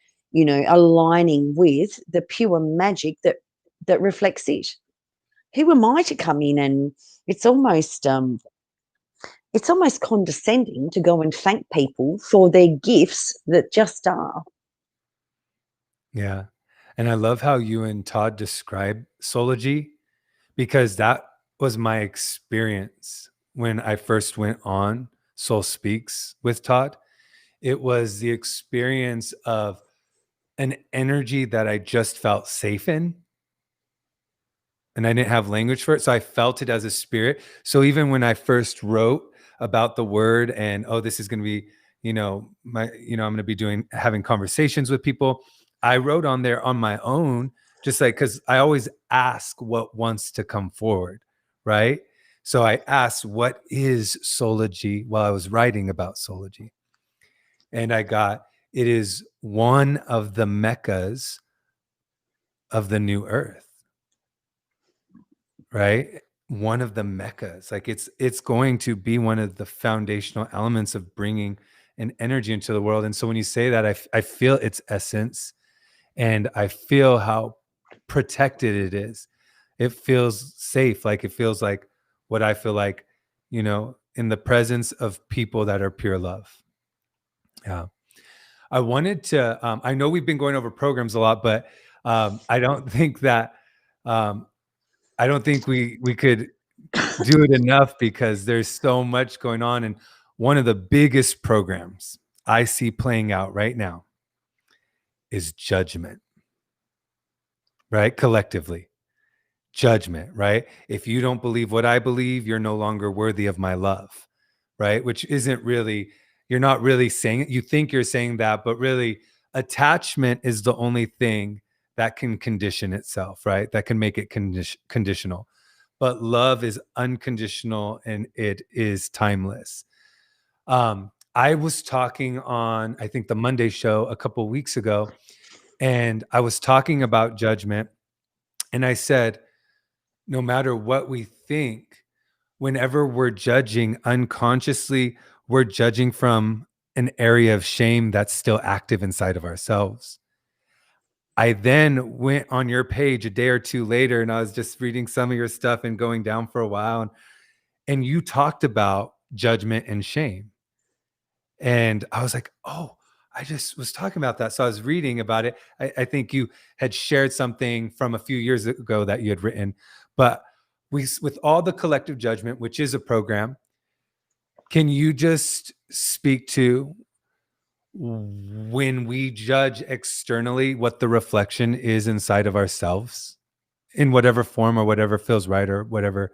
Speaker 2: aligning with the pure magic that reflects it. Who am I to come in? And it's almost it's almost condescending to go and thank people for their gifts that just are.
Speaker 1: Yeah. And I love how you and Todd describe Sology, because that was my experience when I first went on Soul Speaks with Todd. It was the experience of an energy that I just felt safe in, and I didn't have language for it. So I felt it as a spirit. So even when I first wrote about the word and, oh, this is going to be, I'm going to be having conversations with people, I wrote on there on my own, just like, cause I always ask what wants to come forward. Right. So I asked, what is Sology, while I was writing about Sology. And I got, it is one of the meccas of the new earth. Right? One of the meccas. Like it's going to be one of the foundational elements of bringing an energy into the world. And so when you say that, I feel its essence, and I feel how protected it is. It feels safe. Like it feels like what I feel like, in the presence of people that are pure love. Yeah. I wanted to, I know we've been going over programs a lot, but I don't think that, um, I don't think we could do it enough, because there's so much going on. And one of the biggest programs I see playing out right now is judgment, right? Collectively, judgment, right? If you don't believe what I believe, you're no longer worthy of my love, right? Which isn't really, you're not really saying it. You think you're saying that, but really, attachment is the only thing that can condition itself, right? That can make it conditional. but love is unconditional and it is timeless. I was talking on, I think, the Monday show a couple weeks ago, and I was talking about judgment. And I said, no matter what we think, whenever we're judging unconsciously, we're judging from an area of shame that's still active inside of ourselves. I then went on your page a day or two later, and I was just reading some of your stuff and going down for a while. And you talked about judgment and shame. And I was like, oh, I just was talking about that. So I was reading about it. I think you had shared something from a few years ago that you had written. But with all the collective judgment, which is a program, can you just speak to when we judge externally, what the reflection is inside of ourselves in whatever form or whatever feels right or whatever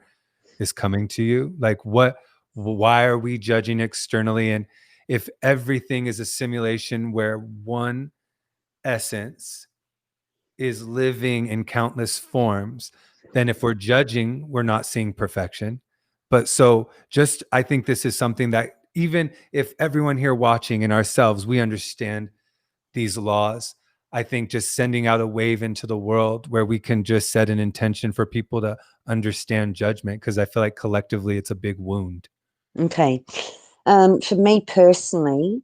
Speaker 1: is coming to you? Like why are we judging externally? And if everything is a simulation where one essence is living in countless forms, then if we're judging, we're not seeing perfection. But so just, I think this is something that even if everyone here watching and ourselves, we understand these laws, I think just sending out a wave into the world where we can just set an intention for people to understand judgment, because I feel like collectively it's a big wound.
Speaker 2: Okay. For me personally,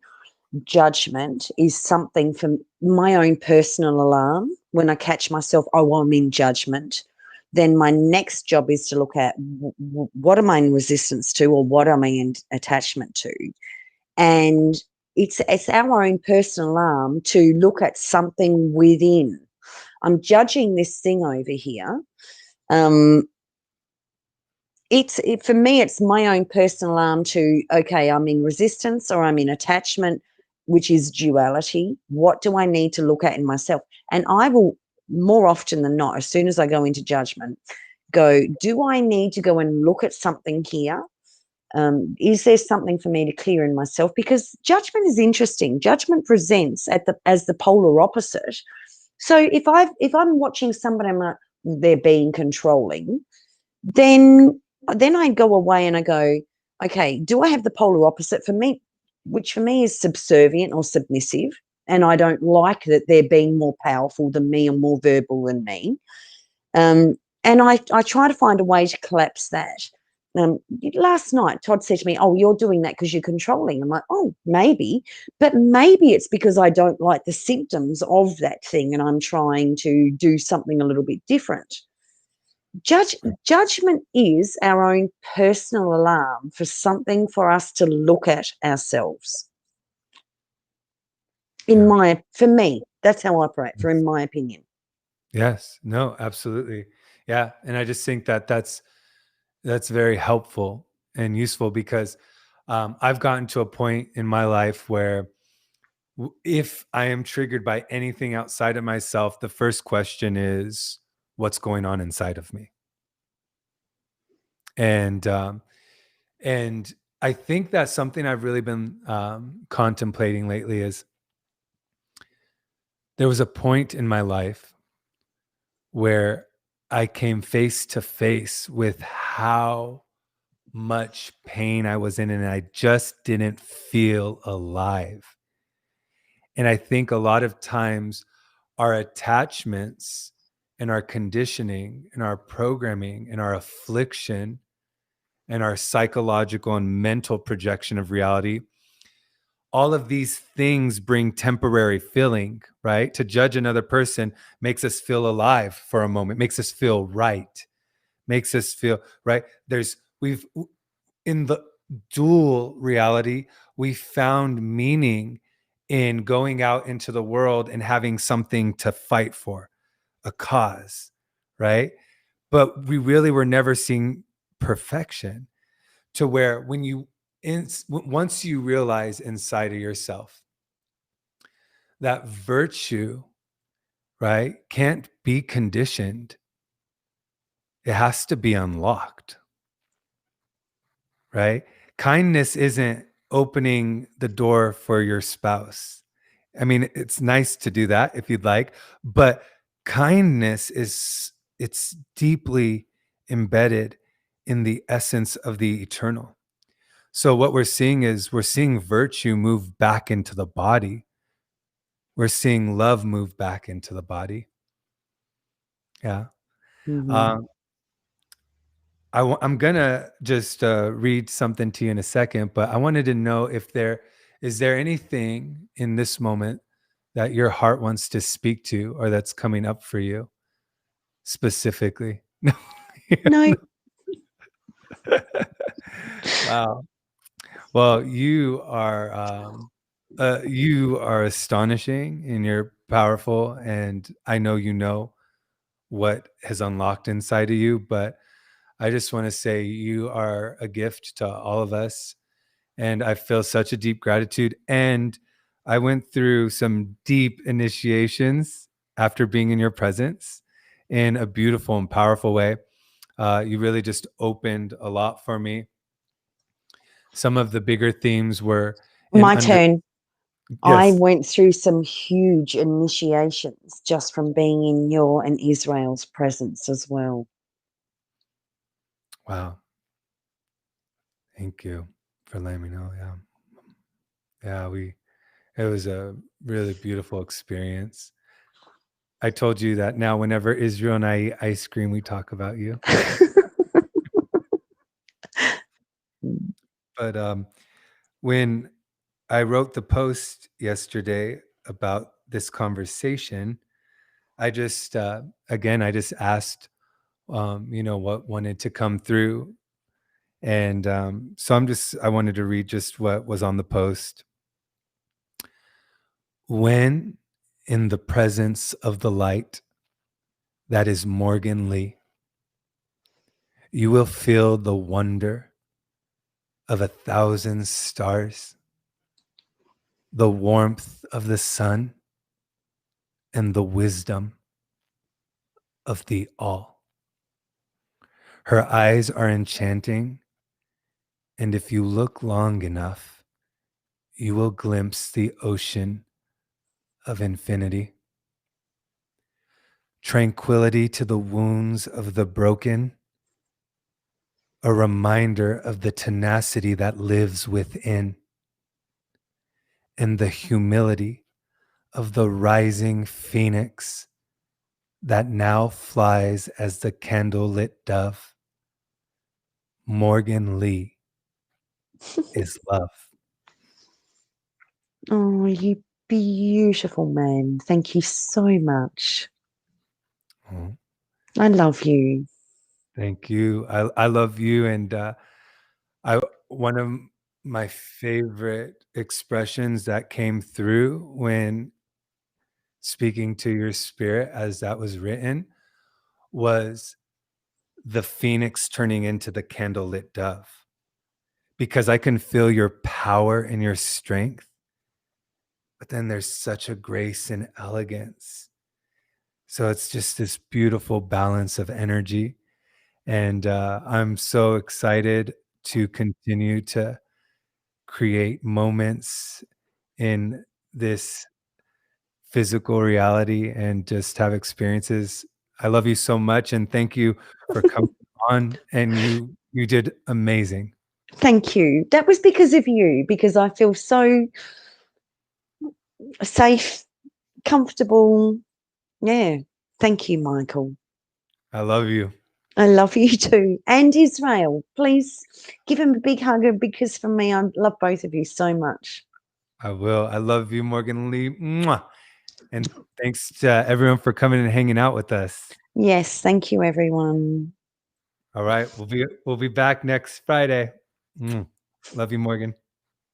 Speaker 2: judgment is something from my own personal alarm. When I catch myself, oh, I'm in judgment, then my next job is to look at what am I in resistance to, or what am I in attachment to? And it's our own personal alarm to look at something within. I'm judging this thing over here. For me, it's my own personal alarm to, okay, I'm in resistance or I'm in attachment, which is duality. What do I need to look at in myself? And I will, more often than not, as soon as I go into judgment, go, do I need to go and look at something here? Is there something for me to clear in myself? Because judgment is interesting. Judgment presents as the polar opposite. So if I'm watching somebody, I'm like, they're being controlling, then I go away and I go, okay, do I have the polar opposite for me, which for me is subservient or submissive, and I don't like that they're being more powerful than me and more verbal than me. And I try to find a way to collapse that. Last night, Todd said to me, oh, you're doing that because you're controlling. I'm like, oh, maybe. But maybe it's because I don't like the symptoms of that thing and I'm trying to do something a little bit different. Judgment is our own personal alarm for something for us to look at ourselves. For me, that's how I operate, in my opinion.
Speaker 1: Yes. No, absolutely. Yeah. And I just think that that's very helpful and useful, because I've gotten to a point in my life where if I am triggered by anything outside of myself, the first question is, what's going on inside of me? And I think that's something I've really been contemplating lately. Is there was a point in my life where I came face to face with how much pain I was in, and I just didn't feel alive. And I think a lot of times our attachments and our conditioning and our programming and our affliction and our psychological and mental projection of reality, all of these things bring temporary feeling, right? To judge another person makes us feel alive for a moment, makes us feel right, makes us feel right. We've in the dual reality, we found meaning in going out into the world and having something to fight for, a cause, right? But we really were never seeing perfection, to where once you realize inside of yourself that virtue, right, can't be conditioned, it has to be unlocked, right? Kindness isn't opening the door for your spouse. I mean, it's nice to do that if you'd like, but kindness it's deeply embedded in the essence of the eternal. So what we're seeing is we're seeing virtue move back into the body. We're seeing love move back into the body. Yeah.
Speaker 2: Mhm.
Speaker 1: Um, I'm gonna just read something to you in a second, but I wanted to know if there is there anything in this moment that your heart wants to speak to or that's coming up for you specifically. No.
Speaker 2: No.
Speaker 1: Wow. Well, you are astonishing and you're powerful, and I know you know what has unlocked inside of you, but I just want to say you are a gift to all of us, and I feel such a deep gratitude. And I went through some deep initiations after being in your presence in a beautiful and powerful way. You really just opened a lot for me. Some of the bigger themes were in
Speaker 2: My
Speaker 1: under
Speaker 2: turn. I
Speaker 1: yes.
Speaker 2: went through some huge initiations just from being in your and Israel's presence as well.
Speaker 1: Wow. Thank you for letting me know. Yeah. Yeah, it was a really beautiful experience. I told you that now whenever Israel and I eat ice cream, we talk about you. But when I wrote the post yesterday about this conversation, I just again I just asked what wanted to come through. And so I wanted to read just what was on the post. When in the presence of the light that is Morgan Lee, you will feel the wonder of 1,000 stars, the warmth of the sun, and the wisdom of the all. Her eyes are enchanting, and if you look long enough, you will glimpse the ocean of infinity. Tranquility to the wounds of the broken, a reminder of the tenacity that lives within, and the humility of the rising phoenix that now flies as the candlelit dove. Morgan Lee is love.
Speaker 2: Oh, you beautiful man. Thank you so much.
Speaker 1: Oh,
Speaker 2: I love you.
Speaker 1: thank you. I love you, and I one of my favorite expressions that came through when speaking to your spirit as that was written was the phoenix turning into the candlelit dove, because I can feel your power and your strength, but then there's such a grace and elegance. So it's just this beautiful balance of energy. And I'm so excited to continue to create moments in this physical reality and just have experiences. I love you so much, and thank you for coming on, and you did amazing.
Speaker 2: Thank you. That was because of you, because I feel so safe, comfortable. Yeah. Thank you, Michael.
Speaker 1: I love you.
Speaker 2: I love you too. And Israel, please give him a big hug and a big kiss from me. I love both of you so much.
Speaker 1: I will. I love you, Morgan Lee. Mwah. And thanks to everyone for coming and hanging out with us.
Speaker 2: Yes. Thank you, everyone.
Speaker 1: All right. We'll be back next Friday. Love you, Morgan.